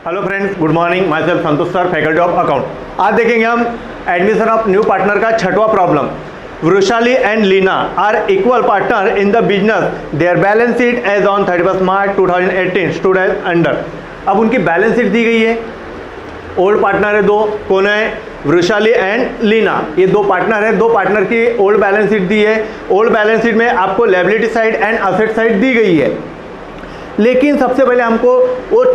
Hello friends, good morning. Myself Santosh sir, faculty of account. आज देखेंगे हम admission of new partner का छठवां problem. Vrushali and Leena are equal partner in the business. Their balance sheet as on 31 March 2018 stood as under. अब उनकी balance sheet दी गई है। Old partner है दो, कौन है? वृषाली एंड लीना। ये दो पार्टनर है, दो पार्टनर की ओल्ड बैलेंस शीट दी है। ओल्ड बैलेंस शीट में आपको liability side and asset side दी गई है। लेकिन सबसे पहले हमको वो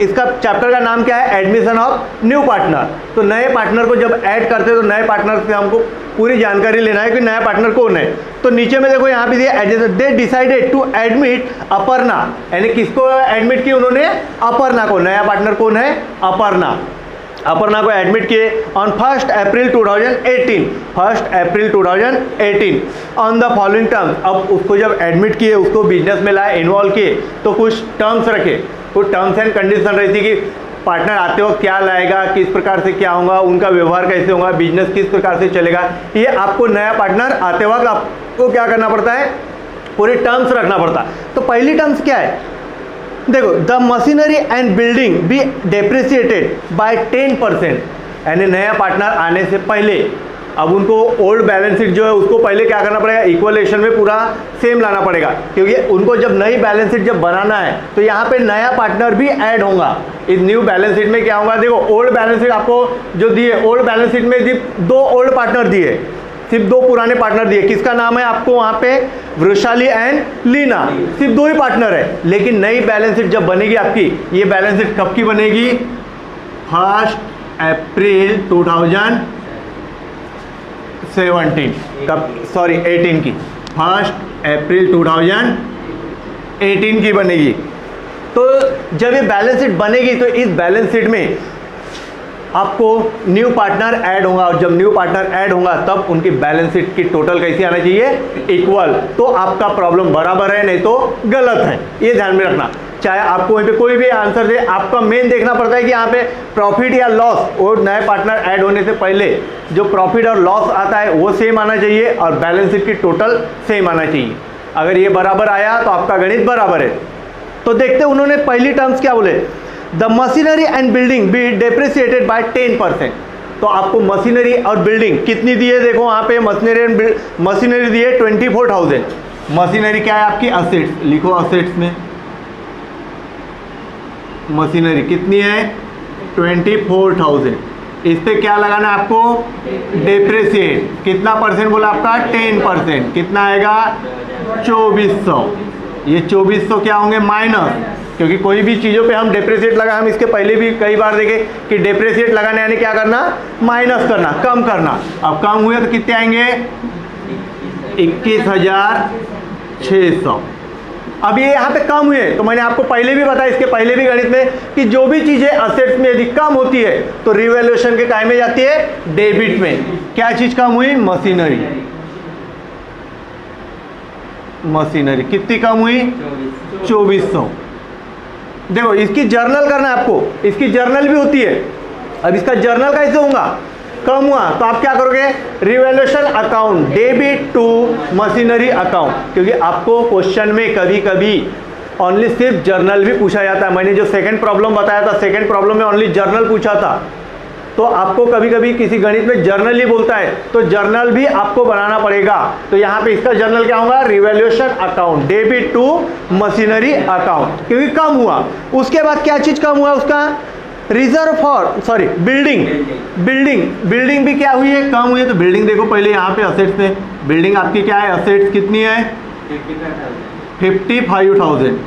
इसका चैप्टर का नाम क्या है? Admission of new partner. तो नए पार्टनर को जब ऐड करते हैं तो नए पार्टनर से हमको पूरी जानकारी लेना है कि नया पार्टनर कौन है। तो नीचे में देखो यहाँ पे दिया they decided to admit Aparna, यानी किसको एडमिट किया उन्होंने? अपर्णा को। नया पार्टनर कौन है? अपर्णा। अपर्णा को एडमिट किए on 1 April 2018, 1 April 2018 on the following terms. अब उसको जब एडमिट किए, उसको बिजनेस में लाए, इन्वॉल्व किए, तो कुछ टर्म्स रखे, कुछ टर्म्स एंड कंडीशन रही थी कि पार्टनर आते वक्त क्या लाएगा, किस प्रकार से क्या होगा, उनका व्यवहार कैसे होगा, बिजनेस किस प्रकार से चलेगा। ये आपको नया पार्टनर आते वक्त आपको क्या करना पड़ता है? पूरे टर्म्स रखना पड़ता है। तो पहली टर्म्स क्या है? देखो, the machinery and building be depreciated by 10%, यानी नया पार्टनर आने से पहले अब उनको ओल्ड बैलेंस शीट जो है उसको पहले क्या करना पड़ेगा? इक्वलेशन में पूरा सेम लाना पड़ेगा, क्योंकि उनको जब नई बैलेंस शीट जब बनाना है तो यहाँ पे नया पार्टनर भी ऐड होगा। इस न्यू बैलेंस शीट में क्या होगा? देखो, ओल्ड बैलेंस शीट आपको जो दिए, ओल्ड बैलेंस शीट में सिर्फ 2 ओल्ड पार्टनर दिए, सिर्फ 2 पुराने पार्टनर दिए। किसका नाम है आपको वहाँ पे? वृषाली एंड लीना। सिर्फ 2 ही पार्टनर है। लेकिन नई बैलेंस शीट जब बनेगी आपकी, ये बैलेंस शीट कब की बनेगी? 1 अप्रैल 2017 कब? सॉरी 18 की, 1 अप्रैल 2018 की बनेगी। तो जब ये बैलेंस शीट बनेगी तो इस बैलेंस शीट में आपको न्यू पार्टनर ऐड होगा, और जब न्यू पार्टनर ऐड होगा तब उनकी बैलेंस शीट की टोटल कैसी आना चाहिए? इक्वल। तो आपका प्रॉब्लम बराबर है, नहीं तो गलत है। ये ध्यान में रखना। चाहे आपको वहीं पे कोई भी आंसर दे, आपका मेन देखना पड़ता है कि यहाँ पे प्रॉफिट या लॉस, और नए पार्टनर ऐड होने से पहले जो प्रॉफिट और लॉस आता है वो सेम आना चाहिए, और बैलेंस शीट की टोटल सेम आना चाहिए। अगर ये बराबर आया तो आपका गणित बराबर है। तो देखते उन्होंने पहली टर्म्स क्या बोले? The machinery and building be depreciated by 10%। तो आपको मशीनरी और बिल्डिंग कितनी दी है? देखो वहाँ पे मशीनरी दी है 24,000। मशीनरी क्या है आपकी? असेट्स। लिखो असेट्स में मशीनरी कितनी है? 24,000। इस पे क्या लगाना है आपको? डेप्रिसिएट। कितना परसेंट बोला आपका? 10%। कितना आएगा? 2400। ये 2400 क्या होंगे? माइनस, क्योंकि कोई भी चीज़ों पे हम डेप्रिसिएट लगा, हम इसके पहले भी कई बार देखे कि डेप्रिसिएट लगाने यानी क्या करना? माइनस करना, कम करना। अब कम हुए तो कितने आएंगे? 21,600। अब ये यहाँ पे कम हुए तो मैंने आपको पहले भी बताया, इसके पहले भी गणित में, कि जो भी चीज़ें असेट्स में यदि कम होती है तो रिवैल्यूएशन के काय में जाती है? डेबिट में। क्या चीज़ कम हुई? मशीनरी। मशीनरी कितनी कम हुई? 2400। देखो, इसकी जर्नल करना है आपको, इसकी जर्नल भी होती है। अब इसका जर्नल कैसे होगा? कम हुआ तो आप क्या करोगे? Revaluation account, debit to machinery account, क्योंकि आपको क्वेश्चन में कभी कभी ओनली सिर्फ जर्नल भी पूछा जाता है। मैंने जो सेकंड प्रॉब्लम बताया था, सेकंड प्रॉब्लम में ओनली जर्नल पूछा था। तो आपको कभी कभी किसी गणित में जर्नल ही बोलता है, तो जर्नल भी आपको बनाना पड़ेगा। तो यहाँ पे इसका जर्नल क्या होगा? Revaluation account, debit to machinery account, क्योंकि कम हुआ। उसके बाद क्या चीज़ कम हुआ? उसका reserve for, sorry building. Building भी क्या हुई है? कम हुई है। तो बिल्डिंग देखो पहले यहाँ पे असेट्स में, बिल्डिंग आपकी क्या है? असेट्स कितनी है? 55,000।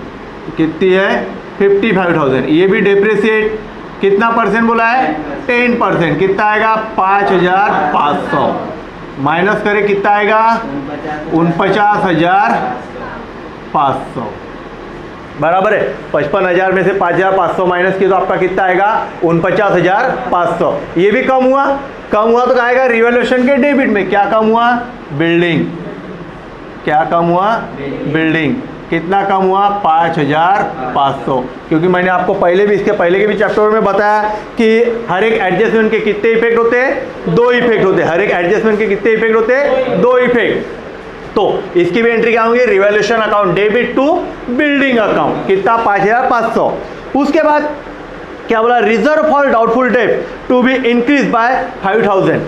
कितनी है? 55,000। ये भी डेप्रिसिएट कितना परसेंट बोला है? 10%। कितना आएगा? 5,500। माइनस करें कितना आएगा? 49,500। बराबर है। 55,000 में से 5,500 माइनस किया तो आपका कितना आएगा? 49,500। ये भी कम हुआ। कम हुआ तो क्या आएगा? रिवैल्यूएशन के डेबिट में क्या कम हुआ? बिल्डिंग। क्या कम हुआ? बिल्डिंग। कितना कम हुआ? 5,500। क्योंकि मैंने आपको पहले भी, इसके पहले के भी चैप्टर में बताया कि हर एक एडजस्टमेंट के कितने इफेक्ट होते हैं? 2 इफेक्ट होते हैं। हर एक एडजस्टमेंट के कितने इफेक्ट होते हैं? 2 इफेक्ट। तो इसकी भी एंट्री क्या होंगी? Revaluation account, debit to building account. कितना? 5,500। उसके बाद क्या बोला, reserve for doubtful debt to be increase by 5000,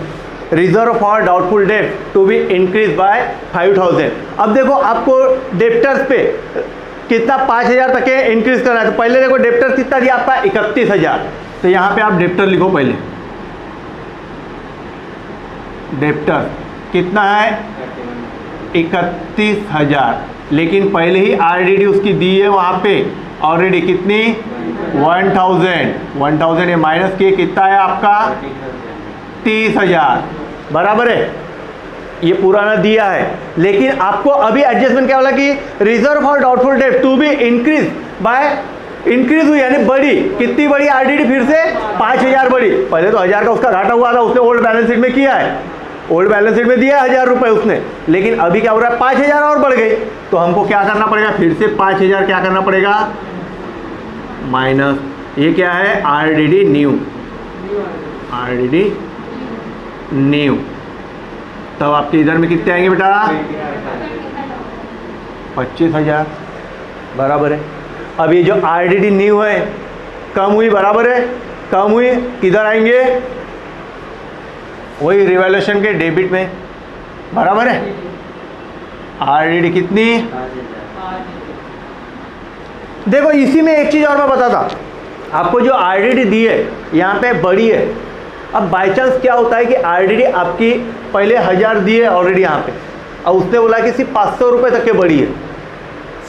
reserve for doubtful debt to be increase by 5000। अब देखो आपको डेप्टर्स पे कितना 5000 तक के इंक्रीज करना है, तो पहले देखो डेप्टर कितना दिया आपका 31000, तो यहाँ पे आप डेप्टर लिखो, पहले डेप्टर कितना है 31000, लेकिन पहले ही आरडीडी उसकी दी है वहाँ पे ऑलरेडी कितनी 1000 ये माइनस किए कितना है आपका 30000, बराबर है, ये पुराना दिया है। लेकिन आपको अभी एडजस्टमेंट क्या बोला कि reserve for doubtful debt to be increase by, increase हुई यानी बढ़ी, कितनी बढ़ी आरडीडी फिर से 5000 बढ़ी, पहले तो 1000 का उसका घाटा हुआ था, उसने ओल्ड बैलेंस शीट में किया है, ओल्ड बैलेंस शीट में दिया 1000 रुपये उसने, लेकिन अभी क्या हो रहा है 5000 और बढ़ गई, तो हमको क्या करना पड़ेगा, फिर से 5000 क्या करना पड़ेगा माइनस, ये क्या है आरडीडी न्यू, आरडीडी न्यू, तब आपके इधर में कितने आएंगे बेटा 25000, बराबर है। अब ये जो आरडीडी न्यू है कम हुई, बराबर है, कम हुई, किधर आएंगे वही रिवैल्यूएशन के डेबिट में, बराबर है। आरडीडी कितनी, देखो इसी में एक चीज़ और मैं बताता आपको, जो आरडीडी दी है यहाँ पे बड़ी है, अब बाई चांस क्या होता है कि आरडीडी आपकी पहले 1000 दी है ऑलरेडी यहाँ पे, अब उसने बोला कि सिर्फ 500 रुपये तक के बड़ी है,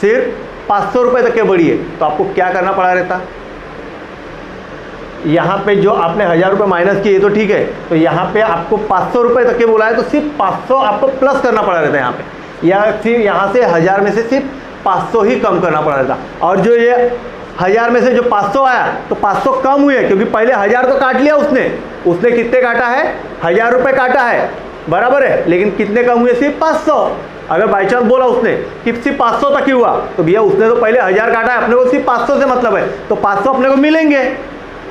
सिर्फ 500 रुपये तक के बड़ी है, तो आपको क्या करना पड़ा रहता, यहाँ पे जो आपने 1000 रुपये माइनस किए तो ठीक है, तो यहाँ पे आपको 500 रुपये तक के बोला है, तो सिर्फ 500 आपको प्लस करना पड़ा रहता है यहाँ पे, या फिर यहाँ से 1000 में से सिर्फ 500 ही कम करना पड़ा रहता, और जो ये 1000 में से जो 500 आया तो 500 कम हुए, क्योंकि पहले 1000 तो काट लिया उसने कितने काटा है 1000 रुपये काटा है, बराबर है, लेकिन कितने कम हुए सिर्फ 500। अगर बाई चांस बोला उसने कि सिर्फ 500 तक ही हुआ, तो भैया उसने तो पहले 1000 काटा है, अपने को सिर्फ 500 से मतलब है, तो 500 अपने को मिलेंगे,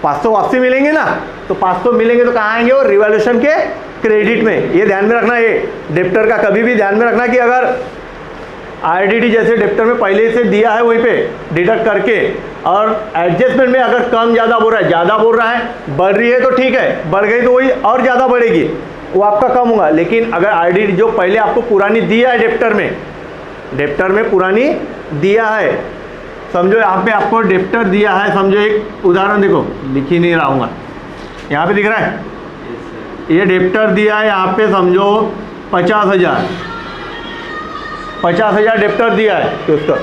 500 वापसी मिलेंगे ना, तो 500 मिलेंगे तो कहाँ आएंगे, वो रिवैल्यूएशन के क्रेडिट में। ये ध्यान में रखना, ये डेप्टर का कभी भी ध्यान में रखना कि अगर आरडीडी जैसे डेप्टर में पहले से दिया है वहीं पे डिडक्ट करके, और एडजस्टमेंट में अगर कम ज़्यादा बोल रहा है, ज़्यादा बोल रहा है, बढ़ रही है तो ठीक है, बढ़ गई तो वही और ज़्यादा बढ़ेगी, वो आपका कम होगा। लेकिन अगर आरडीडी जो पहले आपको पुरानी दिया है डेप्टर में पुरानी दिया है, समझो यहाँ पे आपको डेप्टर दिया है, समझो एक उदाहरण देखो, लिख ही नहीं रहा, यहाँ पे दिख रहा है, ये डेप्टर दिया है यहाँ पे समझो 50,000 डेप्टर दिया है, तो उसका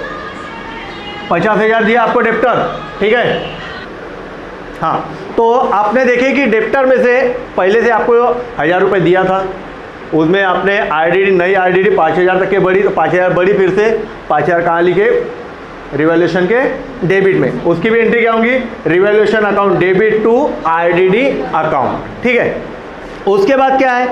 50,000 दिया आपको डेप्टर, ठीक है। हाँ, तो आपने देखे कि डेप्टर में से पहले से आपको 1000 रुपये दिया था, उसमें आपने आरडीडी नई आरडीडी 5000 तक के बढ़ी, तो 5000 बढ़ी, फिर से 5000 कहाँ लिखे रिवैल्यूएशन के डेबिट में, उसकी भी एंट्री क्या होंगी, revaluation account debit to RDD account, ठीक है। उसके बाद क्या है,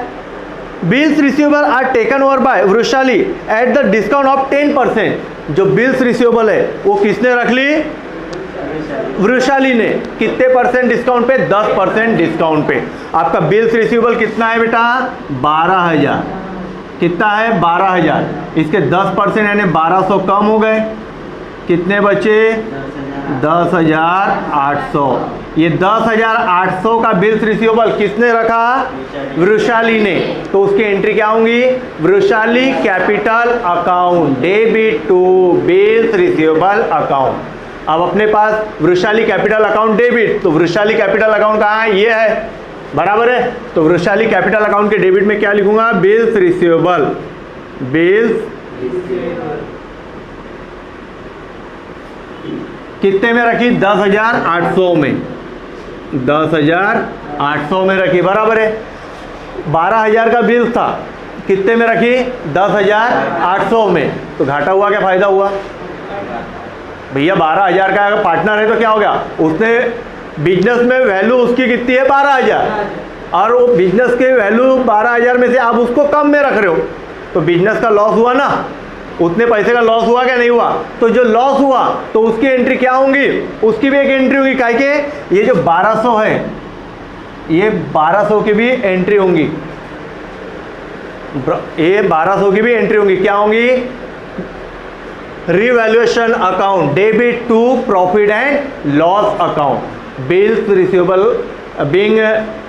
bills receivable are taken over by Vrushali at the discount of 10%। जो बिल्स रिसीवेबल है वो किसने रख ली, वृषाली ने, कितने परसेंट डिस्काउंट पे, 10% डिस्काउंट पे। आपका बिल्स रिसीवेबल कितना है बेटा 12000, कितना है 12000, इसके 10% यानी 1200 कम हो गए, कितने बचे 10,800। ये 10,800 का बिल्स रिसीवेबल किसने रखा, वृषाली ने, तो उसकी एंट्री क्या होंगी, Vrushali capital account debit to bills receivable account. अब अपने पास वृषाली कैपिटल अकाउंट डेबिट, तो वृषाली कैपिटल अकाउंट कहाँ है, ये है, बराबर है। तो वृषाली कैपिटल अकाउंट के डेबिट में क्या लिखूंगा, बिल्स रिसीवेबल, बिल्स कितने में रखी, 10,800 में, 10,800 में रखी, बराबर है। 12,000 का बिल था, कितने में रखी, 10,800 में, तो घाटा हुआ क्या फायदा हुआ भैया, 12,000 का अगर पार्टनर है तो क्या हो गया, उसने बिजनेस में वैल्यू उसकी कितनी है 12,000, और वो बिजनेस के वैल्यू 12,000 में से आप उसको कम में रख रहे हो, तो बिजनेस का लॉस हुआ ना, उतने पैसे का लॉस हुआ क्या नहीं हुआ, तो जो लॉस हुआ तो उसकी एंट्री क्या होंगी, उसकी भी एक एंट्री होगी, काहे के ये जो 1200 है, ये 1200 की भी एंट्री होंगी, ये 1200 की भी एंट्री होंगी, क्या होंगी, revaluation account debit to profit and loss account, bills receivable being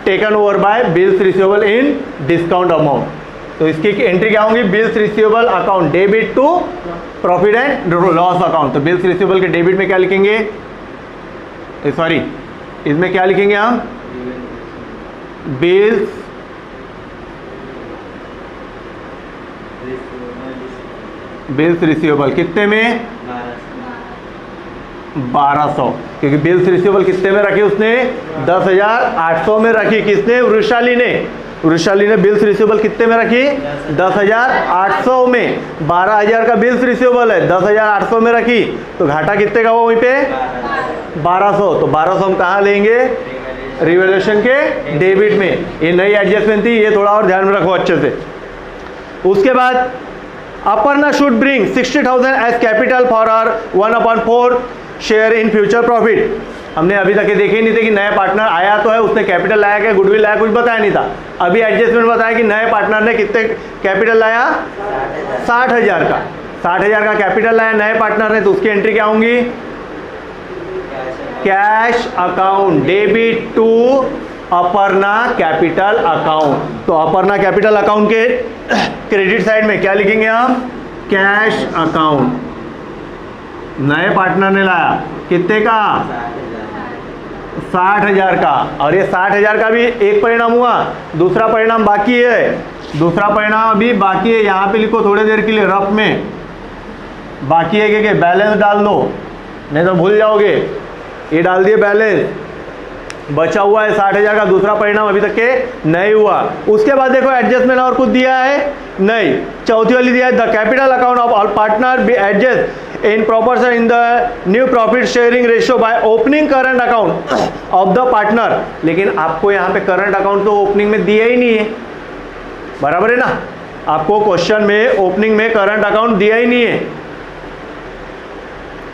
taken over by bills receivable in discount amount. तो इसकी एंट्री क्या होंगी, bills receivable account debit to profit and loss account. तो बिल्स रिसीवेबल के debit में क्या लिखेंगे, sorry इसमें क्या लिखेंगे हम, बिल्स रिसीवेबल कितने में 1200, क्योंकि बिल्स रिसीवेबल कितने में रखी उसने 10,800 में रखी। किसने, वृषाली ने। वृषाली ने बिल्स रिसीवेबल कितने में रखी 10,800 में। 12,000 का बिल्स रिसीवेबल है, 10,800 में रखी, तो घाटा कितने का हुआ वहीं पे 1200। तो 1200 हम कहाँ लेंगे, रिवैल्यूएशन के डेबिट में। ये नई एडजस्टमेंट थी, ये थोड़ा और ध्यान में रखो अच्छे से। उसके बाद Aparna should bring 60,000 as capital for our 1/4 share in future profit. हमने अभी तक ये देखे ही नहीं थे कि नया पार्टनर आया तो है, उसने कैपिटल लाया क्या, गुडविल लाया, कुछ बताया नहीं था। अभी एडजस्टमेंट बताया कि नए पार्टनर ने कितने कैपिटल लाया, 60,000 का। 60,000 का कैपिटल लाया नए पार्टनर ने, तो उसकी एंट्री क्या होंगी, cash account debit to Aparna capital account. तो अपर्णा कैपिटल अकाउंट के क्रेडिट साइड में क्या लिखेंगे हम, कैश अकाउंट। नए पार्टनर ने लाया कितने का, 60,000 का। और ये 60,000 का भी एक परिणाम हुआ, दूसरा परिणाम बाकी है। दूसरा परिणाम अभी बाकी है, यहाँ पे लिखो थोड़ी देर के लिए रफ में, बाकी है कि बैलेंस डाल दो, नहीं तो भूल जाओगे। ये डाल दिए बैलेंस, बचा हुआ है 60,000 का, दूसरा परिणाम अभी तक के नहीं हुआ। उसके बाद देखो एडजस्टमेंट और कुछ दिया है नहीं। चौथी वाली दिया है, the capital account of all partner be adjust in proportion in the new profit sharing ratio by opening current account of the partner. लेकिन आपको यहाँ पे करंट अकाउंट तो ओपनिंग में दिया ही नहीं है, बराबर है ना। आपको क्वेश्चन में ओपनिंग में करंट अकाउंट दिया ही नहीं है,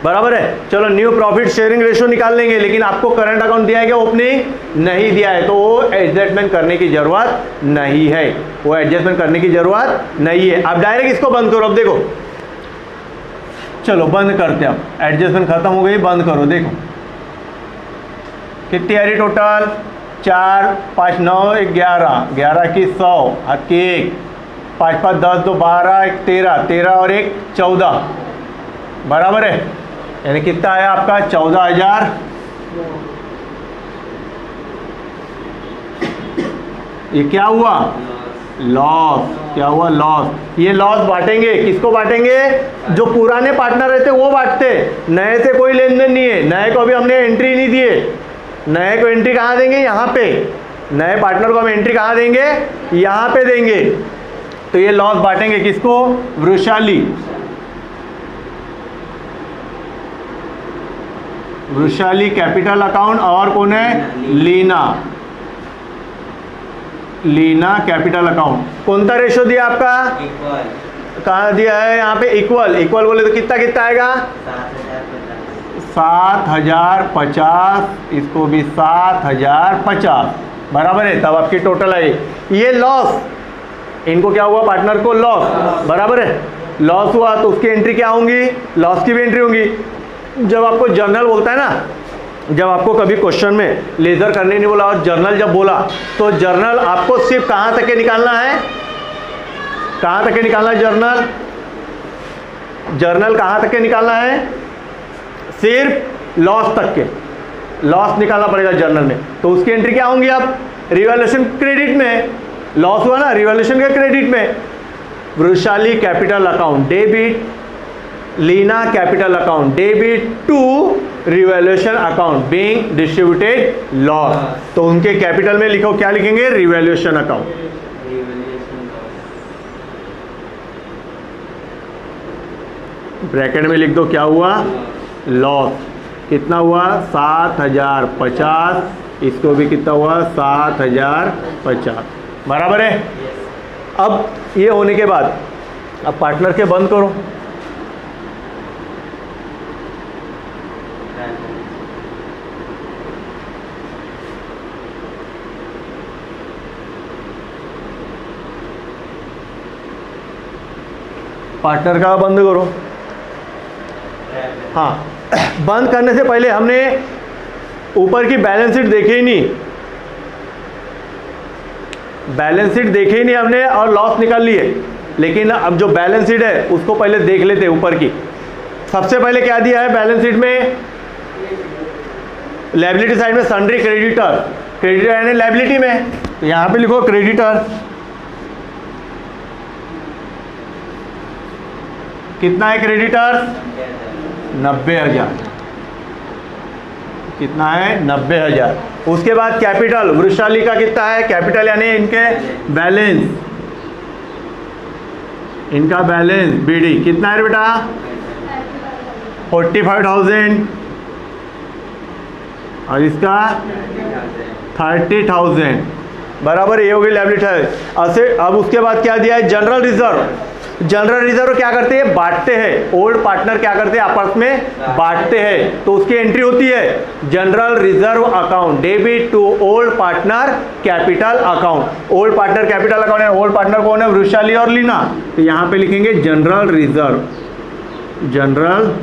बराबर है। चलो न्यू प्रॉफिट शेयरिंग रेशियो निकाल लेंगे, लेकिन आपको करंट अकाउंट दिया है क्या, ओपनिंग नहीं दिया है, तो वो एडजस्टमेंट करने की जरूरत नहीं है, वो एडजस्टमेंट करने की जरूरत नहीं है। अब डायरेक्ट इसको बंद करो। अब देखो, चलो बंद करते हैं। अब एडजस्टमेंट खत्म हो गई, बंद करो। देखो कितनी आ रही टोटल, 4 5 9 11, 11 की 100, हाथ की 1, 5 5 10 2 12, 1 13, 13 और 1 14, बराबर है। यानी कितना आया आपका 14,000। ये क्या हुआ, लॉस। क्या हुआ, लॉस। ये लॉस बांटेंगे, किसको बांटेंगे, जो पुराने पार्टनर रहते वो बांटते, नए से कोई लेन देन नहीं है। नए को अभी हमने एंट्री नहीं दिए, नए को एंट्री कहाँ देंगे, यहाँ पे। नए पार्टनर को हम एंट्री कहाँ देंगे, यहाँ पे देंगे। तो ये लॉस बांटेंगे किसको, वृषाली। वृषाली कैपिटल अकाउंट, और कौन है, लीना। Leena capital account. कौन सा रेशो दिया आपका, इक्वल। कहाँ दिया है, यहाँ पे इक्वल। इक्वल बोले तो कितना कितना आएगा, 7,050। इसको भी 7,050, बराबर है। तब आपकी टोटल आई। ये लॉस, इनको क्या हुआ, पार्टनर को लॉस, बराबर है। लॉस हुआ तो उसकी एंट्री क्या होंगी, लॉस की भी एंट्री होंगी। जब आपको जर्नल बोलता है ना, जब आपको कभी क्वेश्चन में लेजर करने नहीं बोला और जर्नल जब बोला, तो जर्नल आपको सिर्फ कहाँ तक के निकालना है, कहाँ तक के निकालना है जर्नल, जर्नल कहाँ तक के निकालना है, सिर्फ लॉस तक के, लॉस निकालना पड़ेगा जर्नल में। तो उसकी एंट्री क्या होंगी, आप रिवैल्यूएशन क्रेडिट में, लॉस हुआ ना रिवैल्यूएशन के क्रेडिट में। Vrushali capital account debit, Leena capital account debit to revaluation account being distributed loss. तो उनके कैपिटल में लिखो, क्या लिखेंगे, रिवैल्यूएशन अकाउंट। ब्रैकेट में लिख दो क्या हुआ, लॉस। कितना हुआ, 7,050। इसको भी कितना हुआ, 7,050, बराबर है। अब ये होने के बाद अब पार्टनर के बंद करो। पार्टनर का बंद करो। हाँ, बंद करने से पहले हमने ऊपर की बैलेंस शीट देखे ही नहीं, बैलेंस शीट देखे ही नहीं हमने और लॉस निकाल लिए। लेकिन अब जो बैलेंस शीट है उसको पहले देख लेते हैं ऊपर की। सबसे पहले क्या दिया है बैलेंस शीट में, लायबिलिटी साइड में सन्ड्री क्रेडिटर, क्रेडिटर यानी लायबिलिटी में, तो यहाँ पे लिखो क्रेडिटर। कितना है क्रेडिटर? 90,000। कितना है? 90,000। उसके बाद कैपिटल, वृषाली का कितना है? कैपिटल यानी इनके बैलेंस, इनका बैलेंस बीडी कितना है बेटा? 45,000 और इसका 30,000, बराबर। ये हो गई लायबिलिटी। अब उसके बाद क्या दिया है? General reserve. जनरल रिजर्व क्या करते हैं? बांटते हैं। ओल्ड पार्टनर क्या करते हैं? आपस में बांटते हैं, तो उसकी एंट्री होती है general reserve account, debit to old partner capital account. Old partner capital account है, ओल्ड पार्टनर कौन है? वृषाली और लीना, तो यहां पे लिखेंगे जनरल रिजर्व। जनरल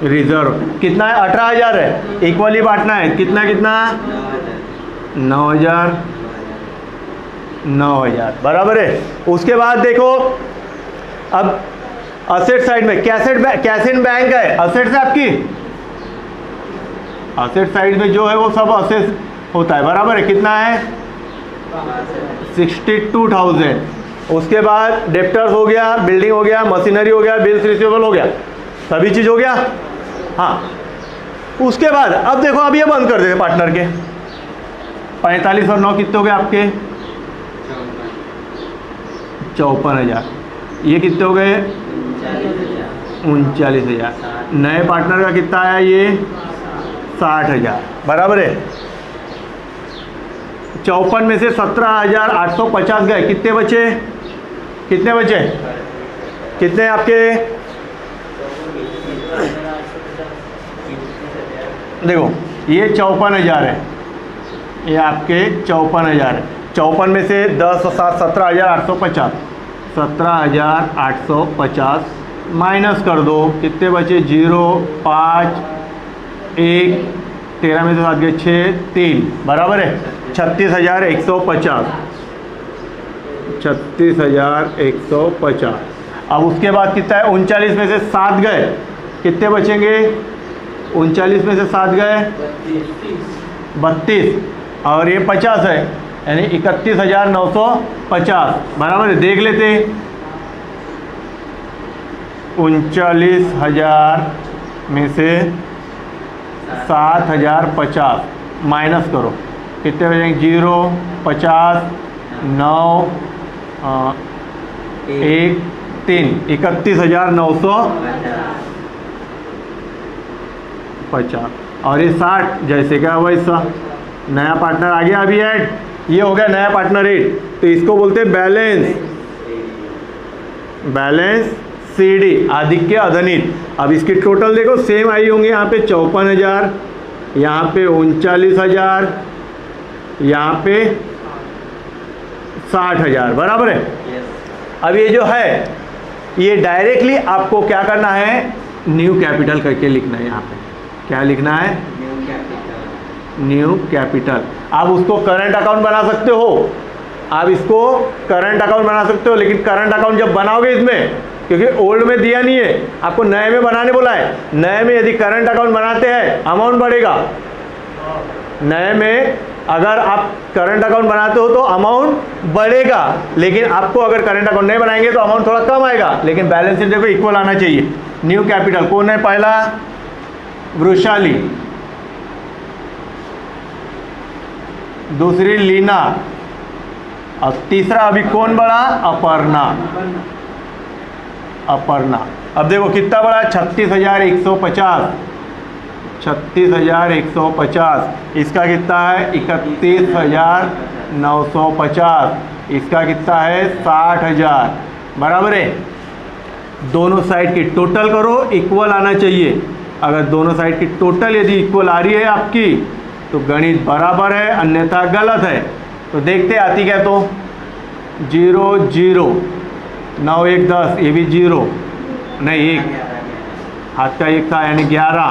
रिजर्व कितना है? 18,000 है, इक्वली बांटना है। कितना कितना? 9,000, 9,000, बराबर है। उसके बाद देखो, अब असेट साइड में कैश इन बैंक है, असेट है आपकी, असेट साइड में जो है वो सब असेट होता है, बराबर है। कितना है? 62,000। उसके बाद डेप्टर्स हो गया, बिल्डिंग हो गया, मशीनरी हो गया, बिल्स रिसीवेबल हो गया, सभी चीज हो गया। हाँ, उसके बाद अब देखो, अब ये बंद कर देते पार्टनर के। 45 और 9 कितने हो गए आपके? 54,000। ये कितने हो गए? 39,000। नए पार्टनर का कितना आया? ये 60,000, बराबर है। 54 में से 17,850 गए, कितने बचे? कितने बचे? कितने आपके? देखो, ये 54,000 है, ये आपके 54,000 है। 54 में से 10 और 7 17,850, 17,850 माइनस कर दो, कितने बचे? 0, 5, 1, 13 में से 7 गए 6, 3, बराबर है। 36,150, 36,150। अब उसके बाद कितना है? 39 में से 7 गए, कितने बचेंगे? 39 में से 7 गए 32, और ये 50 है, यानी 31,950, बराबर है। देख लेते, 39,000 में से 7,050 माइनस करो, कितने बचेंगे? 0, 50, 9, 1, 3, 31,950, और ये 60 जैसे क्या वैसा। नया पार्टनर आ गया अभी ऐड, ये हो गया नया पार्टनर ऐड, तो इसको बोलते हैं बैलेंस, बैलेंस सीडी, आधिक्य अधनित। अब इसकी टोटल देखो सेम आई होंगे, यहाँ पे 54,000, यहाँ पे 39,000, यहाँ पे 60,000, बराबर है। अब ये जो है ये डायरेक्टली आपको क्या करना है? न्यू कैपिटल करके लिखना है। यहाँ पे क्या लिखना है? New capital. आप उसको करंट अकाउंट बना सकते हो, आप इसको करंट अकाउंट बना सकते हो, लेकिन करंट अकाउंट जब बनाओगे इसमें, क्योंकि ओल्ड में दिया नहीं है, आपको नए में बनाने बोला है। नए में यदि करंट अकाउंट बनाते हैं अमाउंट बढ़ेगा। नए में अगर आप करंट अकाउंट बनाते हो तो अमाउंट बढ़ेगा, लेकिन आपको अगर करंट अकाउंट नहीं बनाएंगे तो अमाउंट थोड़ा कम आएगा, लेकिन बैलेंस शीट देखो इक्वल आना चाहिए। न्यू कैपिटल कौन है? पहला वृषाली, दूसरी लीना, और तीसरा अभी कौन बढ़ा? अपर्णा। अपर्णा। अब देखो कितना बड़ा? 36,150, 36,150। इसका कितना है? 31,950। इसका कितना है? 60,000, बराबर है। दोनों साइड की टोटल करो, इक्वल आना चाहिए। अगर दोनों साइड की टोटल यदि इक्वल आ रही है आपकी तो गणित बराबर है, अन्यथा गलत है। तो देखते आती क्या? तो 0, 0, 9, 1, 10, ये भी 0 नहीं 1, हाथ का 1 था यानी 11,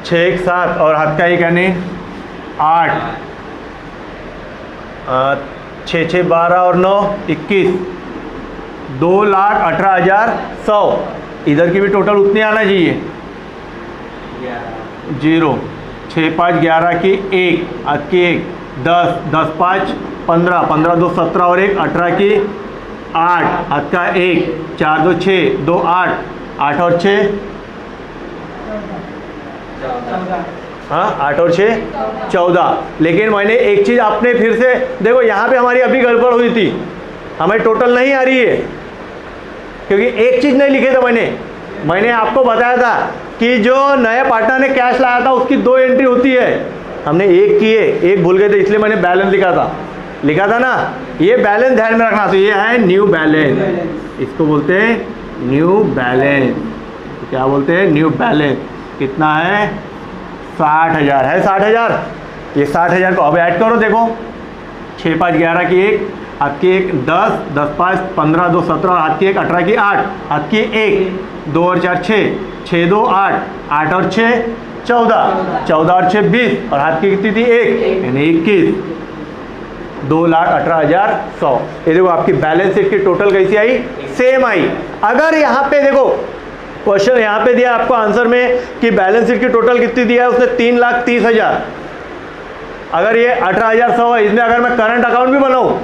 6 1 7 और हाथ का 1 यानी 8, 6 6 12 और 9 21, 2,18,100। इधर की भी टोटल उतनी आना चाहिए, 0, 6 5 11 की 1, हाथ की 1, 10 10 5 15, 15 2 17 और 1 18 की 8, हाथ का 1, 4 2 6 2 8, 8 और 6 हाँ 8 और 6 14। लेकिन मैंने एक चीज़ आपने फिर से देखो, यहाँ पे हमारी अभी गड़बड़ हुई थी, हमें टोटल नहीं आ रही है क्योंकि एक चीज़ नहीं लिखे थे। मैंने आपको बताया था कि जो नए पार्टनर ने कैश लाया था उसकी 2 एंट्री होती है, हमने एक की है, एक भूल गए थे इसलिए मैंने बैलेंस लिखा था ना। ये बैलेंस ध्यान में रखना। तो ये है न्यू बैलेंस, इसको बोलते हैं न्यू बैलेंस। तो क्या बोलते हैं? New balance. कितना है? 60,000 है। 60,000, ये 60,000 को अब ऐड करो। देखो 6 5 11 की 1, हाथ की 1 10 10 5 15 2 17 और हाथ की 1 18 की 8, हाथ की 1 2 और 4 6 6 2 8 8 और 6 14 14 और 6 20 और हाथ की कितनी थी? 1 यानी 21, 2,18,100। ये देखो आपकी बैलेंस शीट की टोटल कैसी आई? सेम आई। अगर यहाँ पे देखो क्वेश्चन यहाँ पे दिया आपको आंसर में कि बैलेंस शीट की टोटल कितनी दिया है उसने? 3,30,000। अगर ये 18,100 है, इसमें अगर मैं करंट अकाउंट भी बनाऊँ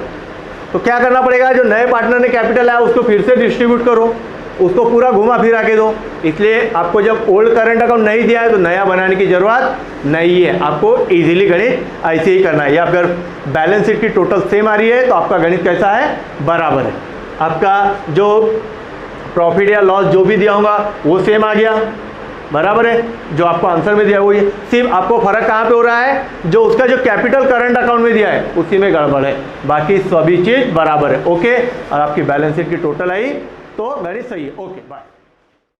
तो क्या करना पड़ेगा? जो नए पार्टनर ने कैपिटल आया उसको फिर से डिस्ट्रीब्यूट करो, उसको पूरा घुमा फिरा के दो। इसलिए आपको जब ओल्ड करंट अकाउंट नहीं दिया है तो नया बनाने की ज़रूरत नहीं है, आपको इजीली गणित ऐसे ही करना है। या अगर बैलेंस शीट की टोटल सेम आ रही है तो आपका गणित कैसा है? बराबर है। आपका जो प्रॉफिट या लॉस जो भी दिया होगा वो सेम आ गया, बराबर है। जो आपको आंसर में दिया हुआ है, सिर्फ आपको फर्क कहाँ पे हो रहा है? जो उसका जो कैपिटल करंट अकाउंट में दिया है उसी में गड़बड़ है, बाकी सभी चीज़ बराबर है। ओके, और आपकी बैलेंस शीट की टोटल आई तो गणित सही है। Okay, bye.